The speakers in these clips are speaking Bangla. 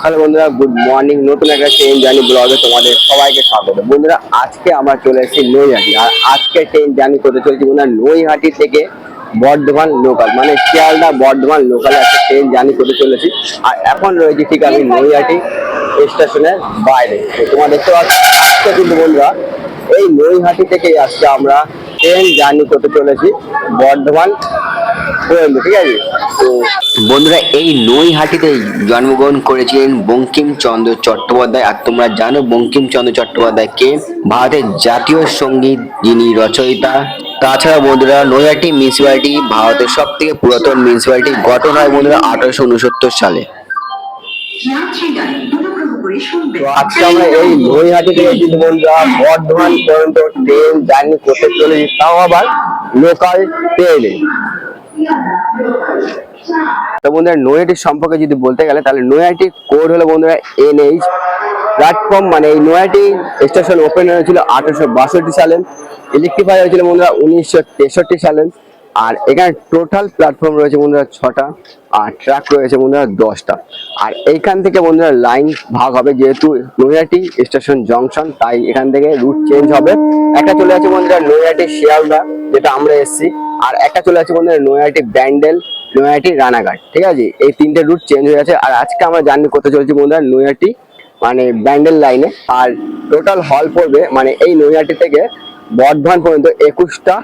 সকাল বন্ধুরা, গুড মর্নিং। নতুন একটা ট্রেন জার্নি ব্লগে তোমাদের সবাইকে স্বাগত। বন্ধুরা, আজকে আমরা চলে এসেছি নৈহাটি। আর আজকে ট্রেন জার্নি করতে চলেছি বন্ধুরা নৈহাটি থেকে বর্ধমান লোকাল, মানে শিয়ালদা বর্ধমান লোকালে একটা ট্রেন জার্নি করতে চলেছি। আর এখন রয়েছি ঠিক আমি নৈহাটি স্টেশনের বাইরে। তো তোমরা দেখতে পাচ্ছ আজকে কিন্তু বন্ধুরা এই নৈহাটি থেকে আজকে আমরা ট্রেন জার্নি করতে চলেছি বর্ধমান পর্যন্ত, ঠিক আছে। তো বন্ধুরা, এই নৈহাটিতেই জন্মগ্রহণ করেছিলেন বঙ্কিমচন্দ্র চট্টোপাধ্যায়। আর তোমরা জানো বঙ্কিমচন্দ্র চট্টোপাধ্যায় কে? ভারতের জাতীয় সঙ্গীত যিনি রচয়িতা। তাছাড়া বন্ধুরা, নৈহাটি মিউনিসিপ্যালিটি ভারতের সব থেকে পুরাতন মিউনিসিপ্যালিটি। গঠন হয় বন্ধুরা 1869 সালে। তো আজকে আমরা এই নৈহাটি থেকে কিন্তু বন্ধুরা বর্ধমান পর্যন্ত ট্রেন জার্নি করতে চলেছি, তাও আবার লোকাল ট্রেনে। তো বন্ধুরা, নৈহাটির সম্পর্কে যদি বলতে গেলে তাহলে নৈহাটি কোড হলো বন্ধুরা NH প্ল্যাটফর্ম। মানে এই নৈহাটি স্টেশন ওপেন হয়েছিল 1862 সালে, ইলেকট্রিফাই হয়েছিল বন্ধুরা 1963 সালে। আর এখানে টোটাল প্ল্যাটফর্ম রয়েছে বন্ধুরা 6টা, আর ট্র্যাক রয়েছে বন্ধুরা 10টা। আর এইখান থেকে বন্ধুরা লাইন ভাগ হবে, যেহেতু নৈহাটি স্টেশন জংশন, তাই এখান থেকে রুট চেঞ্জ হবে। একটা চলে আছে বন্ধুরা নৈহাটি শিয়ালদা, যেটা আমরা এসেছি। আর একটা চলে আছে বন্ধুরা নৈহাটি ব্যান্ডেল, নৈহাটি রানাঘাট, ঠিক আছে। এই তিনটে রুট চেঞ্জ হয়ে গেছে। আর আজকে আমরা জার্নি করতে চলেছি বন্ধুরা নৈহাটি মানে ব্যান্ডেল লাইনে। আর টোটাল হল পড়বে মানে এই নৈহাটি থেকে বর্ধমান পর্যন্ত 21টা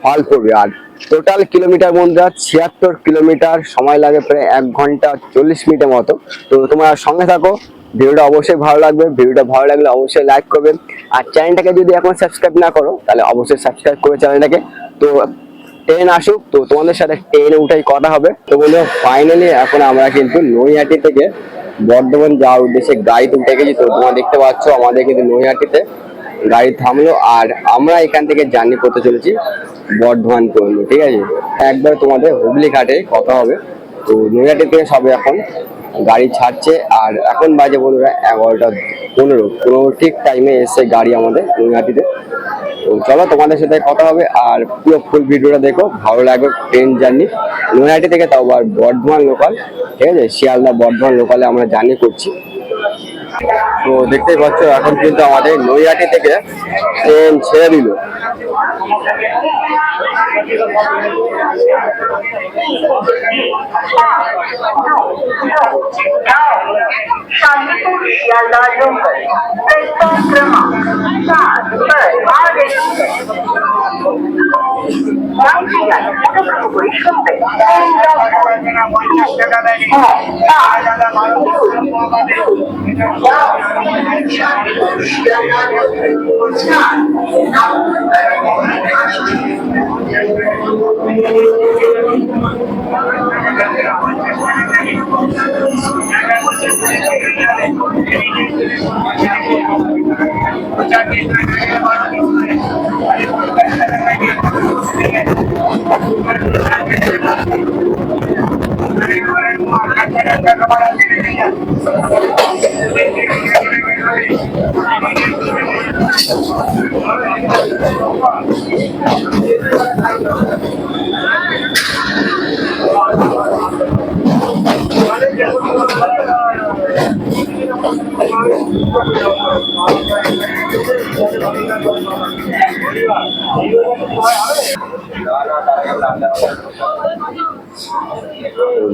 হল পড়বে। আর টোটাল কিলোমিটার বন্ধুরা 76 কিলোমিটার, সময় লাগে প্রায় 1 ঘন্টা 40 মিনিটের মতো। তো তোমরা সঙ্গে থাকো, ভিডিওটা অবশ্যই ভালো লাগবে। ভিডিওটা ভালো লাগলে অবশ্যই লাইক করবেন। আর চ্যানেলটাকে যদি এখন সাবস্ক্রাইব না করো তাহলে অবশ্যই সাবস্ক্রাইব করে চ্যানেলটাকে। তো ট্রেন আসুক, তো তোমাদের সাথে ট্রেনে উঠাই কথা হবে। তো বন্ধুরা, ফাইনালি এখন আমরা কিন্তু নৈহাটি থেকে বর্ধমান যাওয়ার উদ্দেশ্যে গাড়িতে উঠে গেছি। তো তোমরা দেখতে পাচ্ছ আমাদের কিন্তু নৈহাটিতে গাড়ি থামলো, আর আমরা এখান থেকে জার্নি করতে চলেছি বর্ধমান পর্যন্ত, ঠিক আছে। একবার তোমাদের হুগলি ঘাটে কথা হবে। তো নৈহাটি থেকে সবে এখন গাড়ি ছাড়ছে। আর এখন বাজে বন্ধুরা 11:15 ঠিক টাইমে এসছে গাড়ি আমাদের নৈহাটিতে। তো চলো তোমাদের সাথে কথা হবে, আর পুরো ফুল ভিডিওটা দেখো, ভালো লাগবে। ট্রেন জার্নি নৈহাটি থেকে, তাও আবার বর্ধমান লোকাল, ঠিক আছে। শিয়ালদা বর্ধমান লোকালে আমরা জার্নি করছি। তো দেখতেই পাচ্ছ এখন কিন্তু আমাদের নৈহাটি থেকে ট্রেন ছেড়ে দিল। शांतिपुर शियालदा लोकल प्लेटफॉर्म क्रमांक 7 पर आ रही है। यात्रीगण अनुग्रह শুনবেন,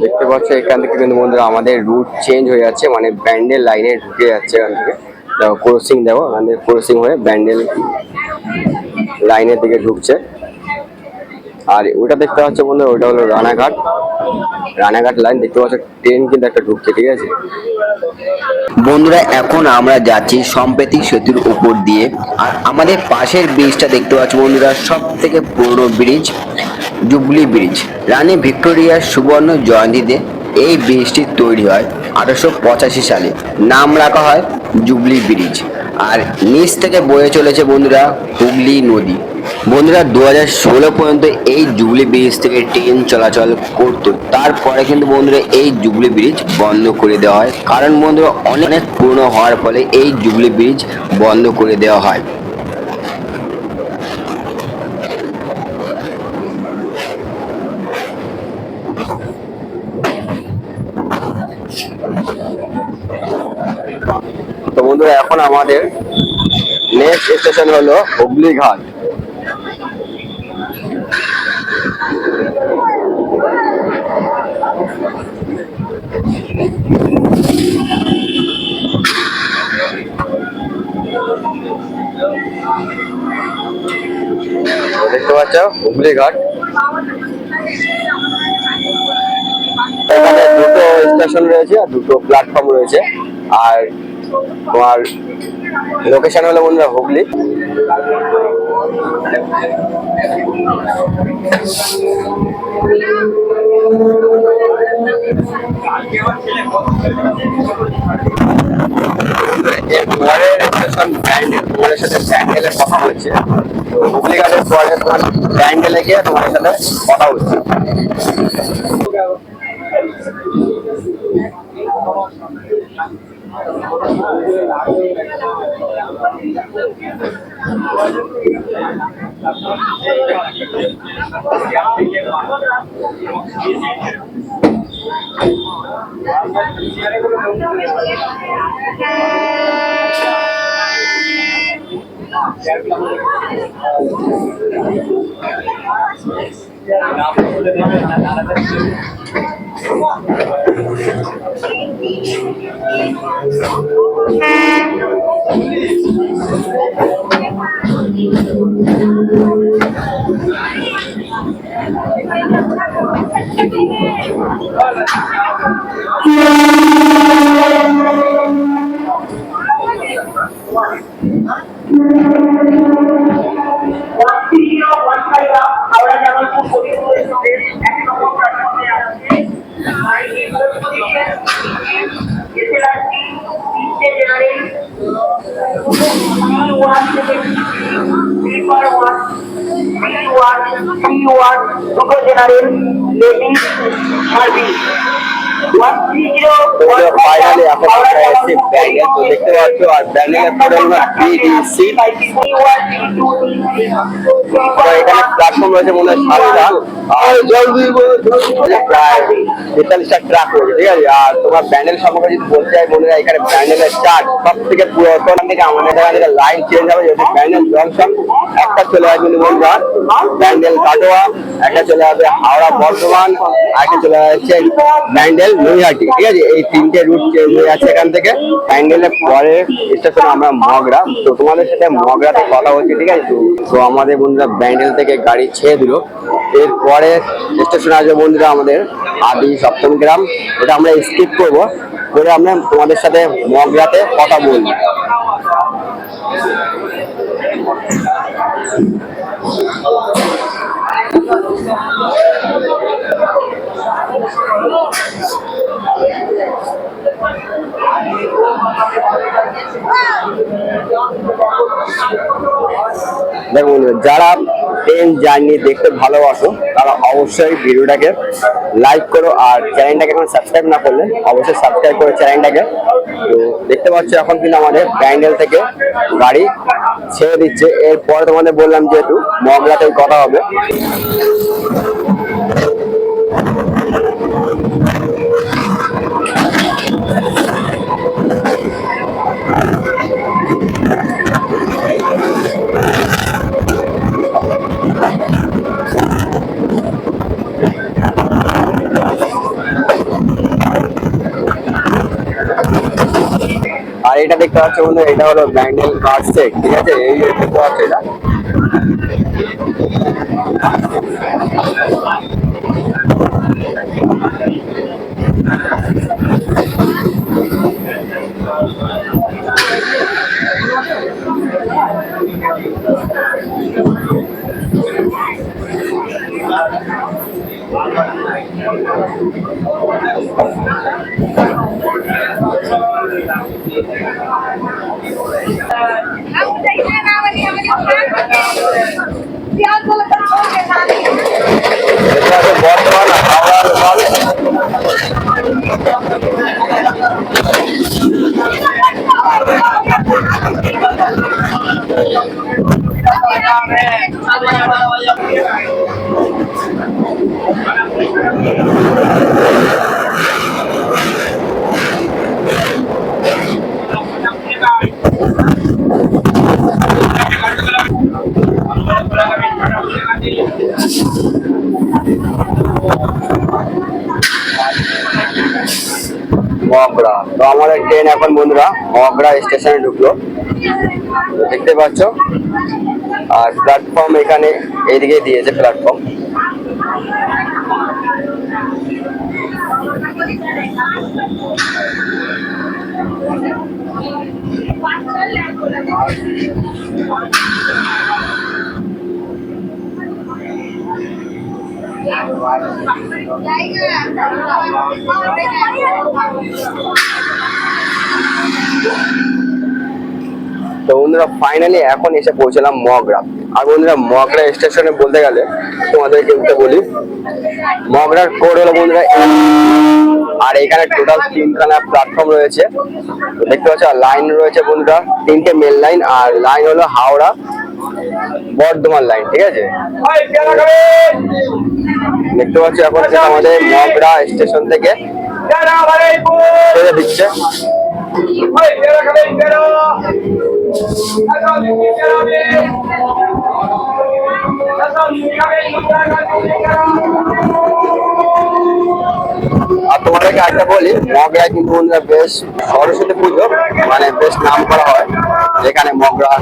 দেখতে পাচ্ছ এখান থেকে কিন্তু বন্ধুরা আমাদের রুট চেঞ্জ হয়ে যাচ্ছে, মানে ব্যান্ডেল লাইনে ঢুকে যাচ্ছে। এখান থেকে ক্রসিং দেখো, এখান থেকে ক্রসিং হয়ে ব্যান্ডেল লাইনের দিকে ঢুকছে। আর ওটা দেখতে পাচ্ছ বন্ধুরা, ওটা হলো রানাঘাট, রানাঘাট লাইন দেখতে পাচ্ছ। ট্রেন কিন্তু একটা ঢুকছে, ঠিক আছে বন্ধুরা। এখন আমরা যাচ্ছি সম্প্রীতি সেতুর উপর দিয়ে। আর আমাদের পাশের ব্রিজটা দেখতে পাচ্ছ বন্ধুরা, সব থেকে পুরনো ব্রিজ, জুবলি ব্রিজ। রানী ভিক্টোরিয়ার সুবর্ণ জয়ন্তীতে এই ব্রিজটি তৈরি হয় 1885 সালে। নাম রাখা হয় জুবলি ব্রিজ। আর নিচ থেকে বয়ে চলেছে বন্ধুরা হুগলি নদী। বন্ধুরা 2016 পর্যন্ত এই জুবলি ব্রিজ থেকে ট্রেন চলাচল করতো। তারপরে কিন্তু বন্ধুরা এই জুবলি ব্রিজ বন্ধ করে দেওয়া হয়, কারণ বন্ধুরা অনেক পুরনো হওয়ার ফলে এই জুবলি ব্রিজ বন্ধ করে দেওয়া হয়। বন্ধুরা এখন আমাদের নেক্সট স্টেশন হলো হুগলি ঘাট। দেখতে পাচ্ছ হুগলি ঘাট। এখানে দুটো স্টেশন রয়েছে আর দুটো প্ল্যাটফর্ম রয়েছে, আর তোমার লোকেশন হলো বন্ধুরা হুগলি। পরের স্টেশন ব্যান্ডেল, তোমাদের সাথে ব্যান্ডেলের কথা হচ্ছে। তো হুগলি ঘাটের পরে তোমার ব্যান্ডেলে গিয়ে তোমাদের সাথে কথা হচ্ছে। ফাইনালি এখন আমরা এসেছি ব্যান্ডেল। তো দেখতে পাচ্ছ আর ব্যান্ডেলের পরে আমরা বিডিসি। এখানে প্ল্যাটফর্ম রয়েছে মনে হয় 7টা, আর প্রায় 43টা ট্রাক রয়েছে, ঠিক আছে। আর তোমার ব্যান্ডেল সম্পর্কে যদি বলতে চাই বন্ধুরা, এখানে ব্যান্ডেলের চার্ট সব থেকে পুরাতন থেকে আমাদের এখান থেকে লাইন চেঞ্জ হবে। যদি ব্যান্ডেল জংশন একটা চলে যাবে কিন্তু বন্ধুরা ব্যান্ডেল কাটোয়া, একটা চলে যাবে হাওড়া বর্ধমান, একটা চলে যাচ্ছে ব্যান্ডেল নৈহাটি, ঠিক আছে। এই 3টে রুট চেঞ্জ হয়ে যাচ্ছে এখান থেকে। ব্যান্ডেলের পরে স্টেশন আমরা মগরা। তো তোমাদের সাথে মগরাতে কথা হচ্ছে, ঠিক আছে। তো আমাদের বন্ধুরা ব্যান্ডেল থেকে গাড়ি ছেড়ে দিল। এরপরে স্টেশন আসবে বন্ধুরা আমাদের আদি সপ্তম গ্রাম। ওটা আমরা স্কিপ করবো করে আমরা তোমাদের সাথে মগরাতে কথা বলবো। দেখুন, যারা ট্রেন জার্নি দেখতে ভালোবাসো তারা অবশ্যই ভিডিওটাকে লাইক করো, আর চ্যানেলটাকে এখন সাবস্ক্রাইব না করলে অবশ্যই সাবস্ক্রাইব করো চ্যানেলটাকে। তো দেখতে পাচ্ছ এখন কিন্তু আমাদের ব্যান্ডেল থেকে গাড়ি ছেড়ে দিচ্ছে। এরপরে তোমাদের বললাম যেহেতু মগরাতেই কথা হবে। আর এটা দেখতে পাচ্ছ বন্ধু, এটা হলো ব্যান্ডেল কার সেট, ঠিক আছে। এই দেখতে পাচ্ছ এটা। বর্তমান হাওড়ার মাল। মগরা। তো আমাদের ট্রেন এখন বন্ধুরা মগরা স্টেশনে ঢুকলো, তো দেখতে পাচ্ছ। আর প্ল্যাটফর্ম এখানে এইদিকে দিয়েছে প্ল্যাটফর্ম। তো বন্ধুরা ফাইনালি এখন এসে পৌঁছলাম মগরা। আর বন্ধুরা মগরা স্টেশনে বলতে গেলে তোমাদেরকে বলি, মগরার কোড হলো বন্ধুরা, আর এখানে টোটাল 3খানা প্ল্যাটফর্ম রয়েছে। তো দেখতে পাচ্ছ লাইন রয়েছে বন্ধুরা, 3টে মেল লাইন, আর লাইন হলো হাওড়া বর্ধমান লাইন, ঠিক আছে। দেখতে পাচ্ছ এখন আমাদের মগরা স্টেশন থেকে ছেড়ে দিচ্ছে। আর তোমাদেরকে একটা বলি, মগরায় কিন্তু বন্ধুরা বেশ সরস্বতী পুজো মানে বেশ নাম করা হয় যেখানে মগরা,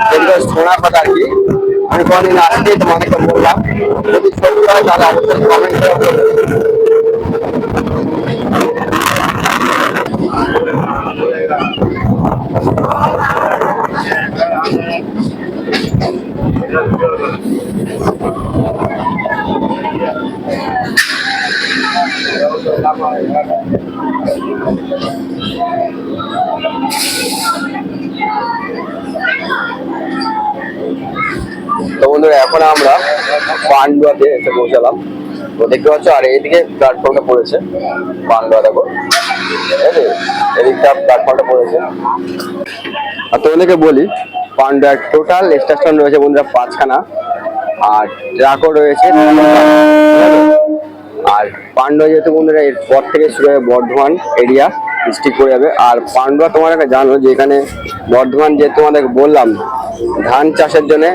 যেগুলো শোনার কথা আর কি। আমি কোনদিন আসছি তোমাদেরকে বললাম, যদি সত্যি হয় তাহলে অবশ্যই কমেন্ট করে। তো বন্ধুরা এখন আমরা পান্ডুয়াতে এসে পৌঁছালাম। তো দেখতে পাচ্ছ, আর এইদিকে প্ল্যাটফর্মটা পড়েছে পান্ডুয়া, দেখো এদিকটা প্ল্যাটফর্মটা পড়েছে। আর তোমাদেরকে বলি, পান্ডুয়ার টোটাল স্টেশন রয়েছে বন্ধুরা 5খানা, আর ট্রাকও রয়েছে। আর পান্ডুয়া যেহেতু বন্ধুরা এরপর থেকে শুরু হবে বর্ধমান এরিয়া ডিস্ট্রিক্ট পড়ে যাবে। আর পান্ডুয়া তোমরা জানো যে এখানে বর্ধমান, যে তোমাদের বললাম ধান চাষের জন্য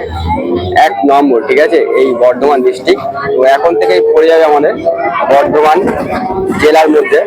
1 নম্বর, ঠিক আছে, এই বর্ধমান ডিস্ট্রিক্ট। তো এখন থেকেই পড়ে যাবে আমাদের বর্ধমান জেলার মধ্যে।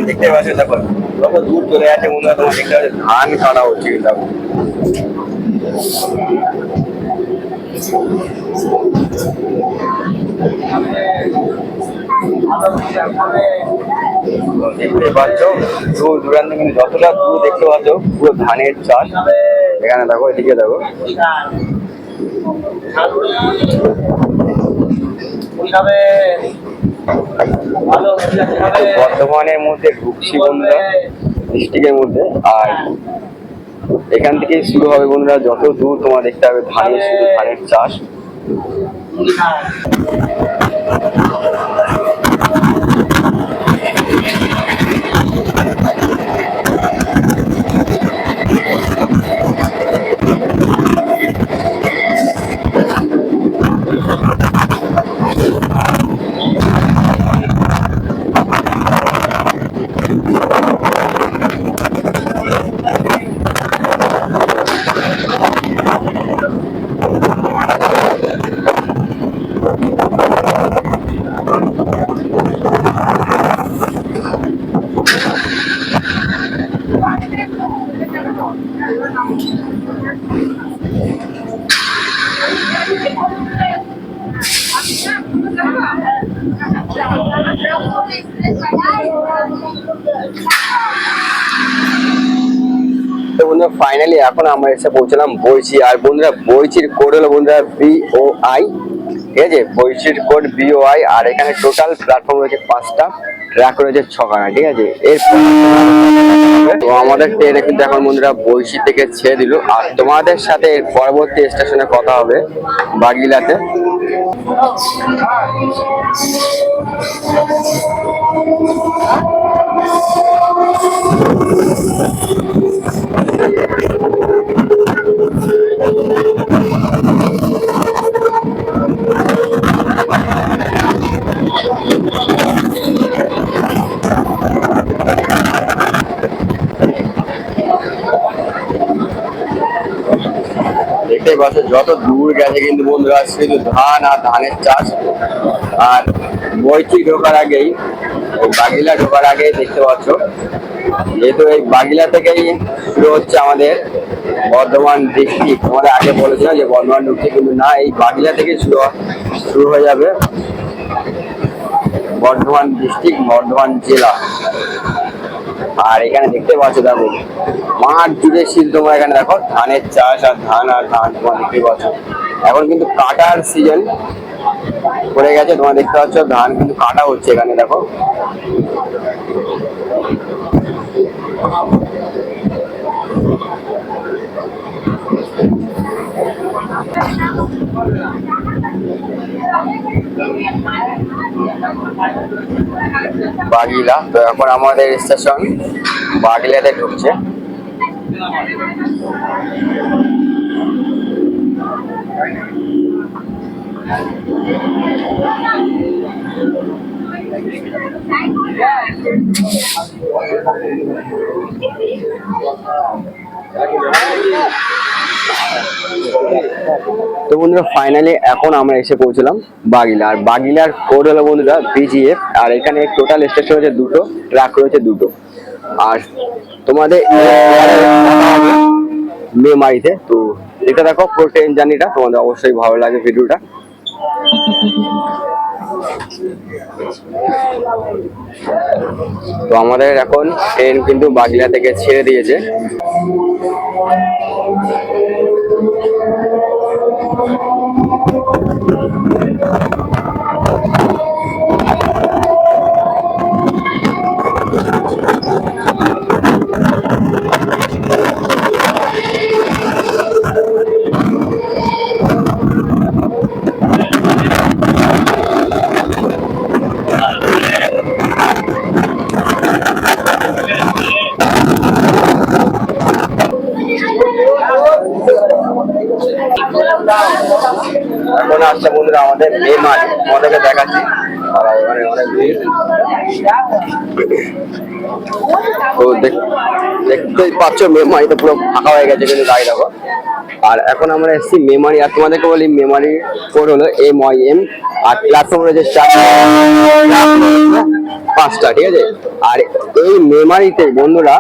দেখতে পাচ্ছ দেখো কত দূর চলে যাচ্ছে মনে হয়, তোমার দেখতে পাচ্ছ ধান কাটা হচ্ছে। দেখো দেখতে পাচ্ছ দূর দূরান্ত, কিন্তু যতটা দূর দেখতে পাচ্ছ পুরো ধানের চাষ। এখানে দেখো, এদিকে দেখো, বর্ধমানের মধ্যে ঢুকছি বন্ধুরা ডিস্ট্রিক্টের মধ্যে। আর এখান থেকে শুরু হবে বন্ধুরা, যত দূর তোমার দেখতে হবে ধানের, শুধু ধানের চাষ। তো বন্ধুরা ফাইনালি এখন আমরা এসে পৌঁছলাম বইচি। আর বন্ধুরা বইচির কোড হলো বন্ধুরা BOI, ঠিক আছে, বইচির কোড BOI। আর এখানে টোটাল প্ল্যাটফর্ম রয়েছে 5টা, ট্র্যাক রয়েছে 6খানা, ঠিক আছে। তো আমাদের ট্রেনে কিন্তু এখন বন্ধুরা বইচি থেকে ছেড়ে দিল। আর তোমাদের সাথে এর পরবর্তী স্টেশনে কথা হবে বাগিলাতে। পাচ্ছ যত দূর গেছে কিন্তু বন্ধুরা শুধু ধান আর ধানের চাষ। আর বইচি ঢোকার আগেই, বাগিলা ঢোকার আগেই দেখতে পাচ্ছ, যেহেতু এই বাগিলা থেকেই শুরু হচ্ছে আমাদের বর্ধমান ডিস্ট্রিক্ট। আমাদের আগে বলেছিলাম যে বর্ধমান ঢুকছে, কিন্তু না, এই বাগিলা থেকে শুরু হয়ে যাবে বর্ধমান ডিস্ট্রিক্ট, বর্ধমান জেলা। আর এখানে দেখতে পাচ্ছ, দেখো মাঠ জুড়ে শীল। তোমরা এখানে দেখো ধানের চাষ আর ধান তোমার দেখতে পাচ্ছ। এখন কিন্তু কাটার সিজন পড়ে গেছে, তোমরা দেখতে পাচ্ছ ধান কিন্তু কাটা হচ্ছে এখানে, দেখো। বাগিলা, তো এখন আমাদের স্টেশন বাগিলাতে ঢুকছে। তো বন্ধুরা ফাইনালি এখন আমরা এসে পৌঁছলাম বাগিলা। আর বাগিলার কোড হলো বন্ধুরা BGF। আর এখানে টোটাল স্টেশন রয়েছে দুটো, ট্রাক রয়েছে দুটো। আর তোমাদের মেমারিতে, তো এটা দেখো পুরো ট্রেন জার্নিটা, তোমাদের অবশ্যই ভালো লাগে ভিডিওটা। তো আমাদের এখন ট্রেন কিন্তু বাগিলা থেকে ছেড়ে দিয়েছে। এখন আসছে বন্ধুরা আমাদের মেমারি, তোমাদেরকে দেখাচ্ছি। তো দেখতেই পাচ্ছ মেমারিতে পুরো ফাঁকা হয়ে গেছে কিন্তু গাড়ি, দেখো। আর এখন আমরা এসেছি মেমারি। আর তোমাদেরকে বলি মেমারি কোড হলো MYM। আর প্ল্যাটফর্ম রয়েছে 5টা, ঠিক আছে। আর এই মেমারিতে বন্ধুরা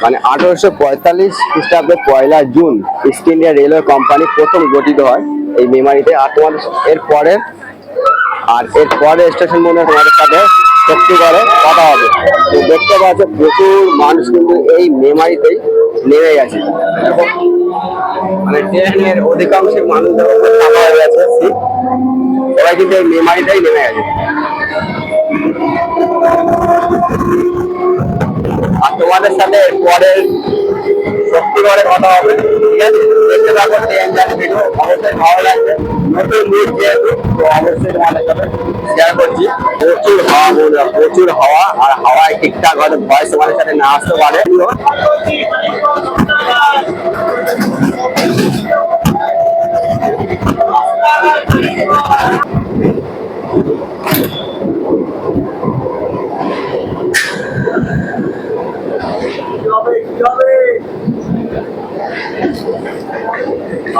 মানে 1845 খ্রিস্টাব্দে 1 June east India railway company প্রথম গঠিত হয় এই মেমারিতে। আর তোমাদের এরপরে স্টেশন বন্ধুরা তোমাদের সাথে শক্তিগড়ে কথা হবে। তো দেখতে পাচ্ছ প্রচুর মানুষ কিন্তু এই মেমারিতেই নেমে গেছে, মানে ট্রেনের অধিকাংশ মানুষ ফাঁকা হয়ে গেছে, সবাই কিন্তু এই মেমারিতেই নেমে গেছে। আর তোমাদের সাথে পরের শক্তিগড়ে কথা হবে, ঠিক আছে। দেখতে থাকো ট্রেন জার্নি ভিডিও, অবশ্যই ভালো লাগবে। নতুন রুট যেহেতু, তো অবশ্যই তোমাদের সাথে শেয়ার করছি। প্রচুর হাওয়া বন্ধুরা, প্রচুর হাওয়া। আর হাওয়ায় ঠিকঠাক হয়তো ভয়েস তোমাদের সাথে না আসতে পারে।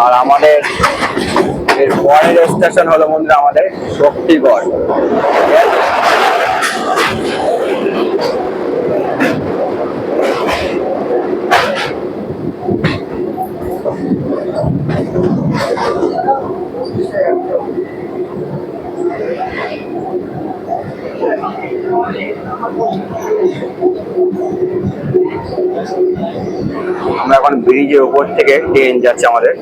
আর আমাদের এর পরের স্টেশন হলো বন্ধুরা আমাদের শক্তিগড়। আমরা এখন ব্রিজের উপর থেকে ট্রেন যাচ্ছে আমাদের।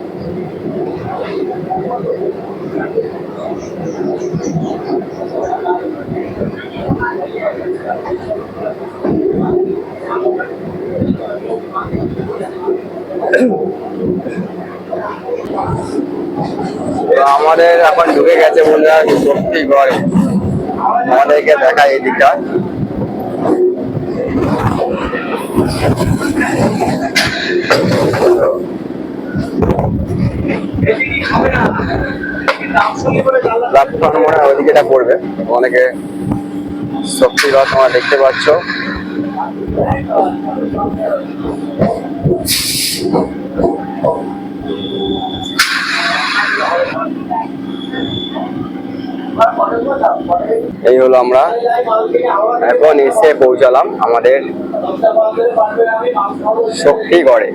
আমাদের এখন ঢুকে গেছে বন্ধুরা শক্তিগড়ে। আমাদেরকে দেখা এই দিকটা। ওইদিকে পড়বে অনেকে। শক্তিগড় তোমরা দেখতে পাচ্ছ। এই হলো আমরা এখন এসে পৌঁছালাম আমাদের শক্তিগড়ে।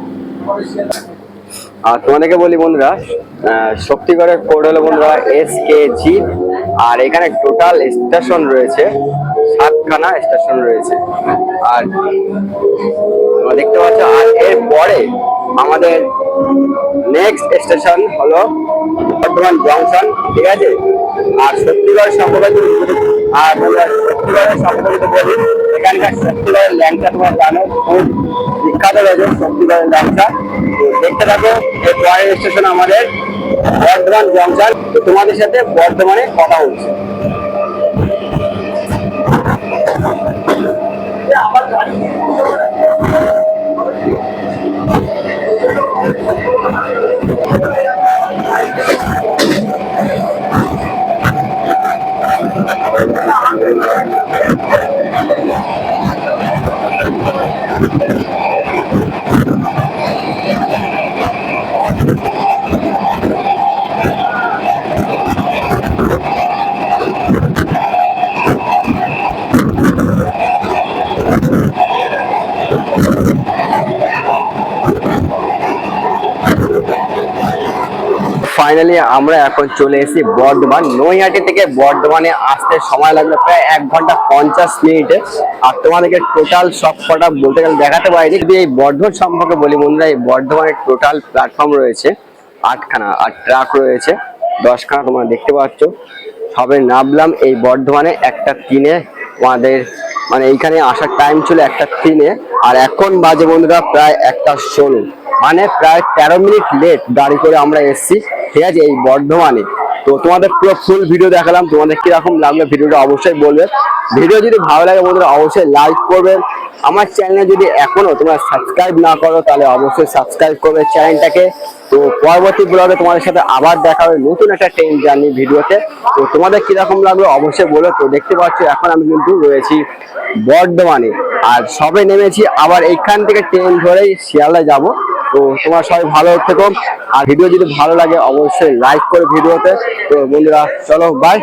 আর তোমাদেরকে বলি বন্ধুরা, শক্তিগড়ের কোড হলো বন্ধুরা SKG। আর এখানে টোটাল স্টেশন রয়েছে 7খানা স্টেশন রয়েছে। আর তোমরা দেখতে পাচ্ছ, আর এরপরে আমাদের নেক্সট স্টেশন হলো বর্ধমান জংশন, ঠিক আছে। আর শক্তিগড় সম্পর্কে বলি, এখানকার শক্তিগড়ের ল্যাংচা তোমরা জানো খুব বিখ্যাত রয়েছে শক্তিগড়ের ল্যাংচা। তো দেখতে থাকো, এই পরের স্টেশন আমাদের বর্ধমান জংশন। তো তোমাদের সাথে বর্ধমানে কথা হচ্ছে। ফাইনালি আমরা এখন চলে এসেছি বর্ধমান। নৈহাটি থেকে বর্ধমানে আসতে সময় লাগলো প্রায় 1 ঘন্টা 50 মিনিটে। আর তোমাদেরকে টোটাল সব কটা বলতে গেলে দেখাতে পারিনি। যদি এই বর্ধমান সম্পর্কে বলি বন্ধুরা, এই বর্ধমানের টোটাল প্ল্যাটফর্ম রয়েছে 8খানা, আর ট্রাক রয়েছে 10খানা। তোমরা দেখতে পাচ্ছ সবে নামলাম এই বর্ধমানে 1টা 3-এ। আমাদের মানে এইখানে আসার টাইম ছিল 1টা 3-এ, আর এখন বাজে বন্ধুরা প্রায় 1টা 16। মানে প্রায় 13 মিনিট লেট গাড়ি করে আমরা এসেছি, ঠিক আছে, এই বর্ধমানে। তো তোমাদের পুরো ফুল ভিডিও দেখালাম। তোমাদের কিরকম লাগলো ভিডিওটা অবশ্যই বলবে। ভিডিও যদি ভালো লাগে বন্ধুরা অবশ্যই লাইক করবেন। আমার চ্যানেলে যদি এখনো তোমরা সাবস্ক্রাইব না করো তাহলে অবশ্যই সাবস্ক্রাইব করবে চ্যানেলটাকে। তো পরবর্তী ব্লগে তোমাদের সাথে আবার দেখা হবে নতুন একটা ট্রেন জার্নি ভিডিওতে। তো তোমাদের কিরকম লাগলো অবশ্যই বলো। তো দেখতে পাচ্ছ এখন আমি কিন্তু রয়েছি বর্ধমানে, আর সবে নেমেছি। আবার এইখান থেকে ট্রেন ধরেই শিয়ালদা যাব। তো তোমরা সবাই ভালো থেকো। আর ভিডিও যদি ভালো লাগে অবশ্যই লাইক করে ভিডিওতে। তো বন্ধুরা চলো, বাই।